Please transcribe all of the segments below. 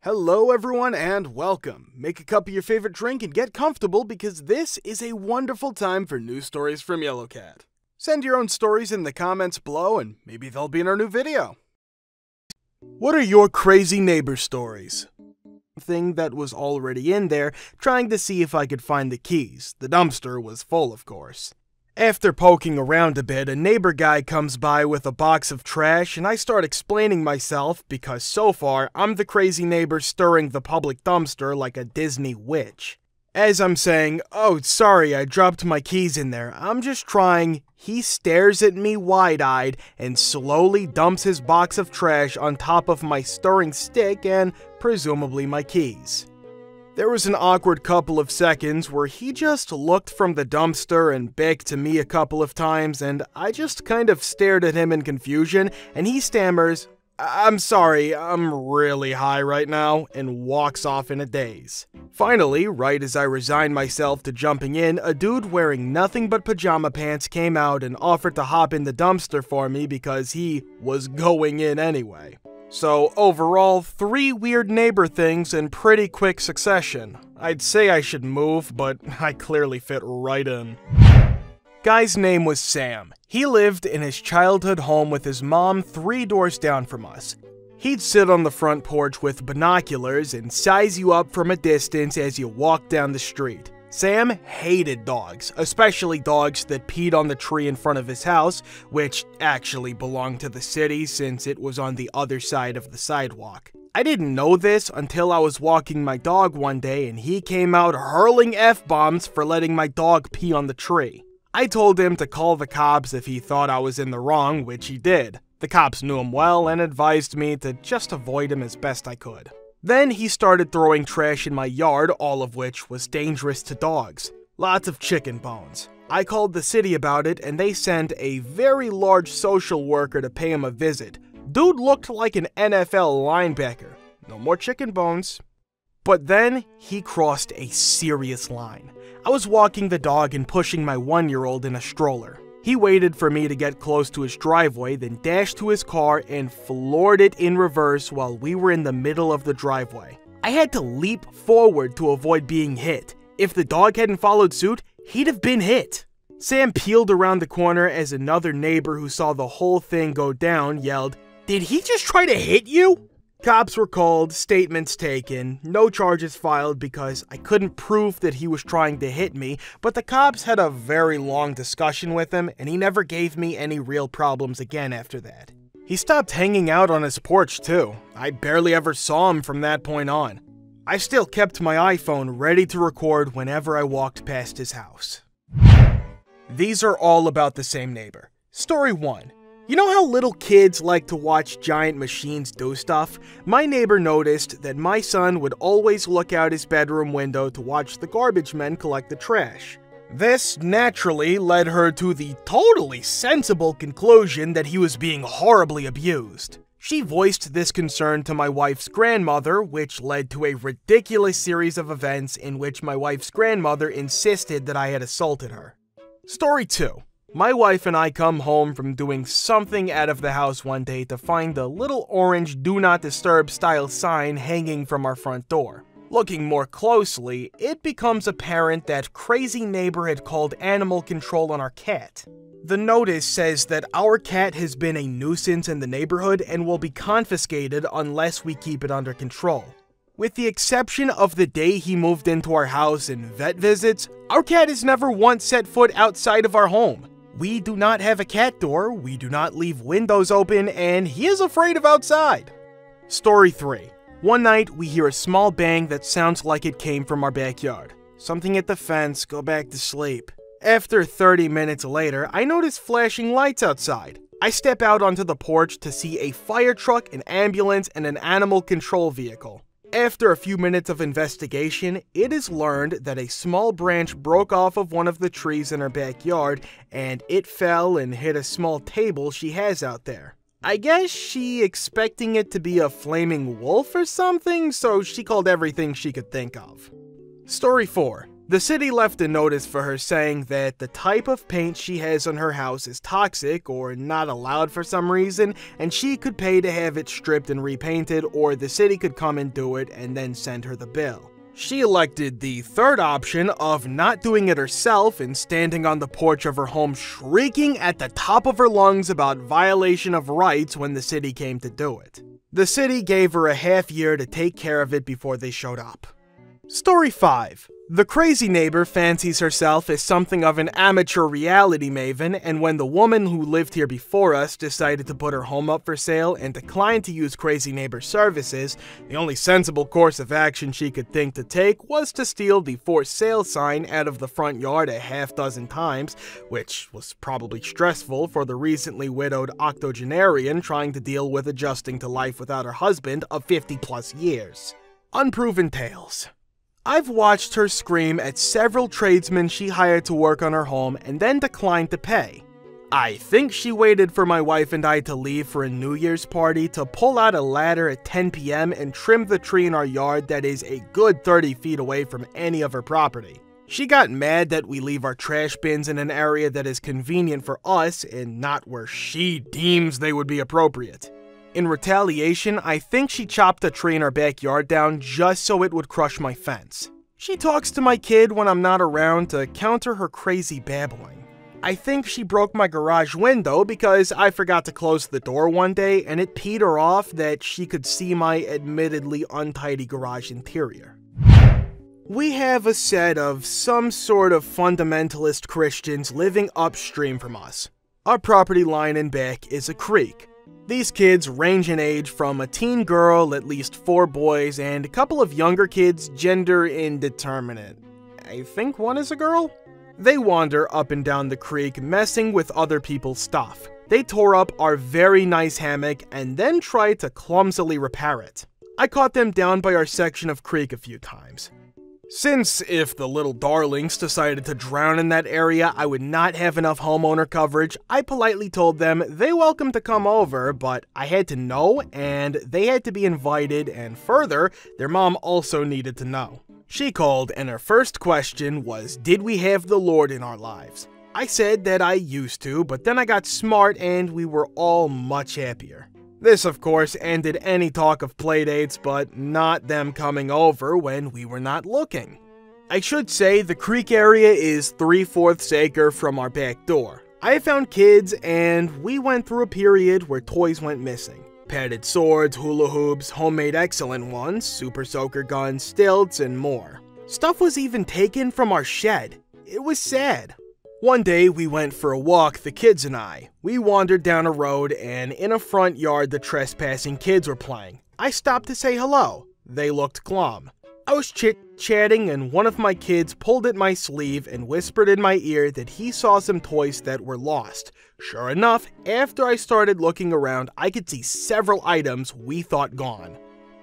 Hello everyone and welcome. Make a cup of your favorite drink and get comfortable because this is a wonderful time for news stories from Yellowcat. Send your own stories in the comments below and maybe they'll be in our new video. What are your crazy neighbor stories? Thing that was already in there, trying to see if I could find the keys. The dumpster was full, of course. After poking around a bit, a neighbor guy comes by with a box of trash and I start explaining myself because so far I'm the crazy neighbor stirring the public dumpster like a Disney witch. As I'm saying, "Oh, sorry, I dropped my keys in there, I'm just trying," he stares at me wide-eyed and slowly dumps his box of trash on top of my stirring stick and presumably my keys. There was an awkward couple of seconds where he just looked from the dumpster and back to me a couple of times, and I just kind of stared at him in confusion, and he stammers, "I'm sorry, I'm really high right now," and walks off in a daze. Finally, right as I resign myself to jumping in, a dude wearing nothing but pajama pants came out and offered to hop in the dumpster for me because he was going in anyway. So overall, 3 weird neighbor things in pretty quick succession. I'd say I should move, but I clearly fit right in. Guy's name was Sam. He lived in his childhood home with his mom 3 doors down from us. He'd sit on the front porch with binoculars and size you up from a distance as you walk down the street. Sam hated dogs, especially dogs that peed on the tree in front of his house, which actually belonged to the city since it was on the other side of the sidewalk. I didn't know this until I was walking my dog one day and he came out hurling F-bombs for letting my dog pee on the tree. I told him to call the cops if he thought I was in the wrong, which he did. The cops knew him well and advised me to just avoid him as best I could. Then he started throwing trash in my yard, all of which was dangerous to dogs. Lots of chicken bones. I called the city about it and they sent a very large social worker to pay him a visit. Dude looked like an NFL linebacker. No more chicken bones. But then he crossed a serious line. I was walking the dog and pushing my 1-year-old in a stroller. He waited for me to get close to his driveway, then dashed to his car and floored it in reverse while we were in the middle of the driveway. I had to leap forward to avoid being hit. If the dog hadn't followed suit, he'd have been hit. Sam peeled around the corner as another neighbor who saw the whole thing go down yelled, "Did he just try to hit you?" Cops were called, statements taken, no charges filed because I couldn't prove that he was trying to hit me, but the cops had a very long discussion with him and he never gave me any real problems again after that. He stopped hanging out on his porch too. I barely ever saw him from that point on. I still kept my iPhone ready to record whenever I walked past his house. These are all about the same neighbor. Story 1. You know how little kids like to watch giant machines do stuff? My neighbor noticed that my son would always look out his bedroom window to watch the garbage men collect the trash. This naturally led her to the totally sensible conclusion that he was being horribly abused. She voiced this concern to my wife's grandmother, which led to a ridiculous series of events in which my wife's grandmother insisted that I had assaulted her. Story 2. My wife and I come home from doing something out of the house one day to find a little orange "Do Not Disturb" style sign hanging from our front door. Looking more closely, it becomes apparent that crazy neighbor had called animal control on our cat. The notice says that our cat has been a nuisance in the neighborhood and will be confiscated unless we keep it under control. With the exception of the day he moved into our house and vet visits, our cat has never once set foot outside of our home. We do not have a cat door, we do not leave windows open, and he is afraid of outside. Story 3. One night, we hear a small bang that sounds like it came from our backyard. Something at the fence, go back to sleep. After 30 minutes later, I notice flashing lights outside. I step out onto the porch to see a fire truck, an ambulance, and an animal control vehicle. After a few minutes of investigation, it is learned that a small branch broke off of one of the trees in her backyard, and it fell and hit a small table she has out there. I guess she expecting it to be a flaming wolf or something, so she called everything she could think of. Story 4. The city left a notice for her saying that the type of paint she has on her house is toxic or not allowed for some reason, and she could pay to have it stripped and repainted, or the city could come and do it and then send her the bill. She elected the third option of not doing it herself and standing on the porch of her home shrieking at the top of her lungs about violation of rights when the city came to do it. The city gave her a half year to take care of it before they showed up. Story 5. The crazy neighbor fancies herself as something of an amateur reality maven, and when the woman who lived here before us decided to put her home up for sale and declined to use crazy neighbor services, the only sensible course of action she could think to take was to steal the for sale sign out of the front yard a half dozen times, which was probably stressful for the recently widowed octogenarian trying to deal with adjusting to life without her husband of 50 plus years. Unproven tales. I've watched her scream at several tradesmen she hired to work on her home and then declined to pay. I think she waited for my wife and I to leave for a New Year's party to pull out a ladder at 10 p.m. and trim the tree in our yard that is a good 30 feet away from any of her property. She got mad that we leave our trash bins in an area that is convenient for us and not where she deems they would be appropriate. In retaliation, I think she chopped a tree in our backyard down just so it would crush my fence. She talks to my kid when I'm not around to counter her crazy babbling. I think she broke my garage window because I forgot to close the door one day and it peed her off that she could see my admittedly untidy garage interior. We have a set of some sort of fundamentalist Christians living upstream from us. Our property line in back is a creek. These kids range in age from a teen girl, at least 4 boys, and a couple of younger kids, gender indeterminate. I think one is a girl? They wander up and down the creek, messing with other people's stuff. They tore up our very nice hammock and then tried to clumsily repair it. I caught them down by our section of creek a few times. Since if the little darlings decided to drown in that area, I would not have enough homeowner coverage, I politely told them they welcome to come over, but I had to know and they had to be invited, and further, their mom also needed to know. She called and her first question was, did we have the Lord in our lives? I said that I used to, but then I got smart and we were all much happier. This, of course, ended any talk of playdates, but not them coming over when we were not looking. I should say the creek area is 3/4 acre from our back door. I found kids, and we went through a period where toys went missing. Padded swords, hula hoops, homemade excellent ones, super soaker guns, stilts, and more. Stuff was even taken from our shed. It was sad. One day, we went for a walk, the kids and I. We wandered down a road, and in a front yard, the trespassing kids were playing. I stopped to say hello. They looked glum. I was chit-chatting, and one of my kids pulled at my sleeve and whispered in my ear that he saw some toys that were lost. Sure enough, after I started looking around, I could see several items we thought gone.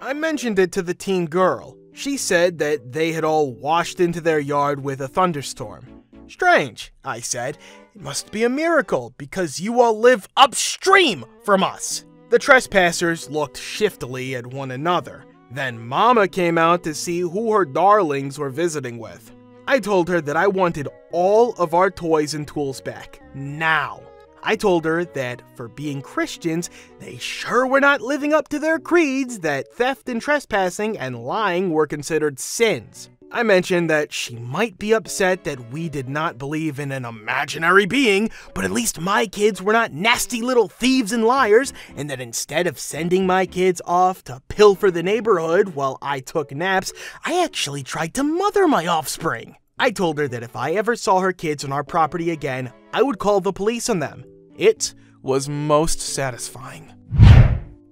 I mentioned it to the teen girl. She said that they had all washed into their yard with a thunderstorm. Strange, I said. It must be a miracle, because you all live upstream from us. The trespassers looked shiftily at one another. Then Mama came out to see who her darlings were visiting with. I told her that I wanted all of our toys and tools back, now. I told her that for being Christians, they sure were not living up to their creeds, that theft and trespassing and lying were considered sins. I mentioned that she might be upset that we did not believe in an imaginary being, but at least my kids were not nasty little thieves and liars, and that instead of sending my kids off to pilfer the neighborhood while I took naps, I actually tried to mother my offspring. I told her that if I ever saw her kids on our property again, I would call the police on them. It was most satisfying.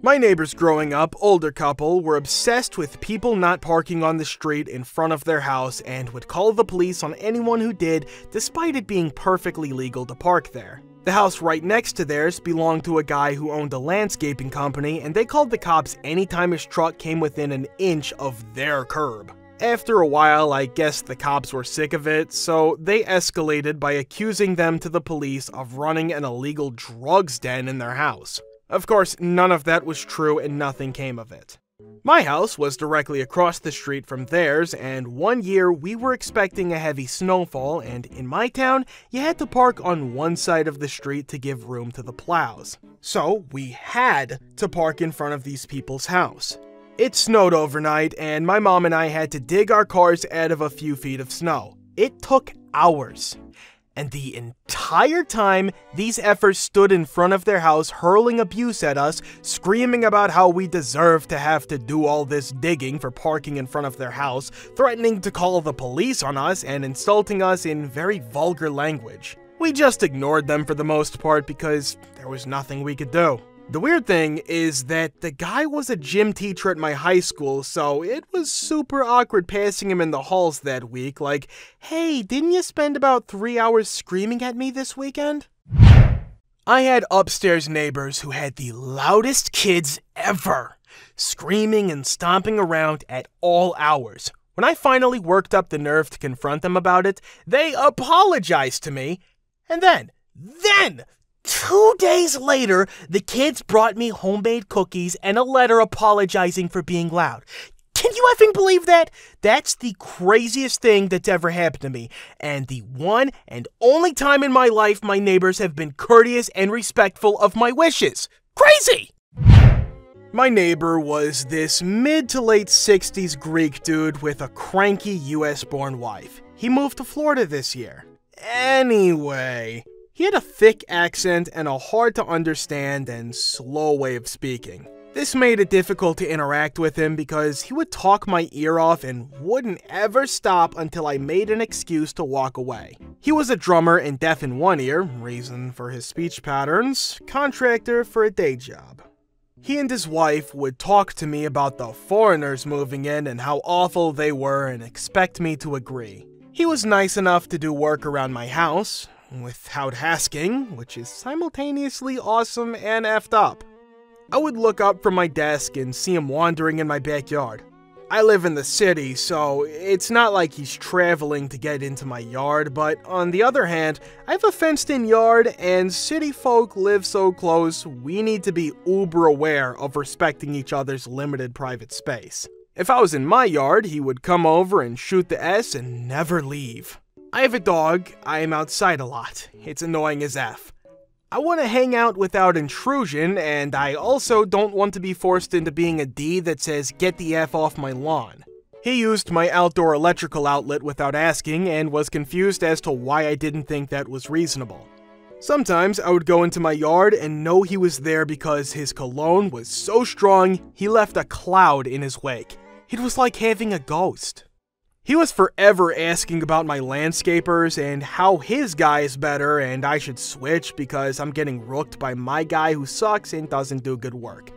My neighbors growing up, older couple, were obsessed with people not parking on the street in front of their house and would call the police on anyone who did, despite it being perfectly legal to park there. The house right next to theirs belonged to a guy who owned a landscaping company, and they called the cops anytime his truck came within an inch of their curb. After a while, I guess the cops were sick of it, so they escalated by accusing them to the police of running an illegal drugs den in their house. Of course, none of that was true and nothing came of it. My house was directly across the street from theirs, and one year we were expecting a heavy snowfall, and in my town, you had to park on one side of the street to give room to the plows. So we had to park in front of these people's house. It snowed overnight, and my mom and I had to dig our cars out of a few feet of snow. It took hours. And the entire time, these effers stood in front of their house hurling abuse at us, screaming about how we deserve to have to do all this digging for parking in front of their house, threatening to call the police on us, and insulting us in very vulgar language. We just ignored them for the most part because there was nothing we could do. The weird thing is that the guy was a gym teacher at my high school, so it was super awkward passing him in the halls that week, like, "Hey, didn't you spend about 3 hours screaming at me this weekend?" I had upstairs neighbors who had the loudest kids ever, screaming and stomping around at all hours. When I finally worked up the nerve to confront them about it, they apologized to me, and then, 2 days later, the kids brought me homemade cookies and a letter apologizing for being loud. Can you effing believe that? That's the craziest thing that's ever happened to me, and the one and only time in my life my neighbors have been courteous and respectful of my wishes. Crazy! My neighbor was this mid to late 60s Greek dude with a cranky US-born wife. He moved to Florida this year. Anyway, he had a thick accent and a hard-to-understand and slow way of speaking. This made it difficult to interact with him because he would talk my ear off and wouldn't ever stop until I made an excuse to walk away. He was a drummer and deaf in one ear, reason for his speech patterns, contractor for a day job. He and his wife would talk to me about the foreigners moving in and how awful they were and expect me to agree. He was nice enough to do work around my house, without asking, which is simultaneously awesome and effed up. I would look up from my desk and see him wandering in my backyard. I live in the city, so it's not like he's traveling to get into my yard, but on the other hand, I have a fenced-in yard, and city folk live so close, we need to be uber aware of respecting each other's limited private space. If I was in my yard, he would come over and shoot the S and never leave. I have a dog. I am outside a lot. It's annoying as F. I want to hang out without intrusion, and I also don't want to be forced into being a D that says, "Get the F off my lawn." He used my outdoor electrical outlet without asking and was confused as to why I didn't think that was reasonable. Sometimes I would go into my yard and know he was there because his cologne was so strong he left a cloud in his wake. It was like having a ghost. He was forever asking about my landscapers and how his guy is better and I should switch because I'm getting rooked by my guy who sucks and doesn't do good work.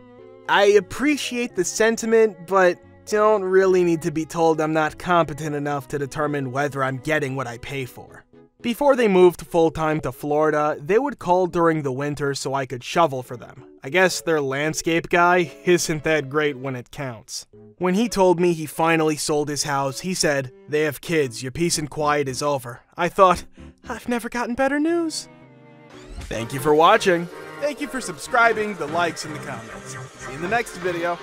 I appreciate the sentiment, but don't really need to be told I'm not competent enough to determine whether I'm getting what I pay for. Before they moved full-time to Florida, they would call during the winter so I could shovel for them. I guess their landscape guy isn't that great when it counts. When he told me he finally sold his house, he said, "They have kids, your peace and quiet is over." I thought, I've never gotten better news. Thank you for watching. Thank you for subscribing, the likes, and the comments. See you in the next video.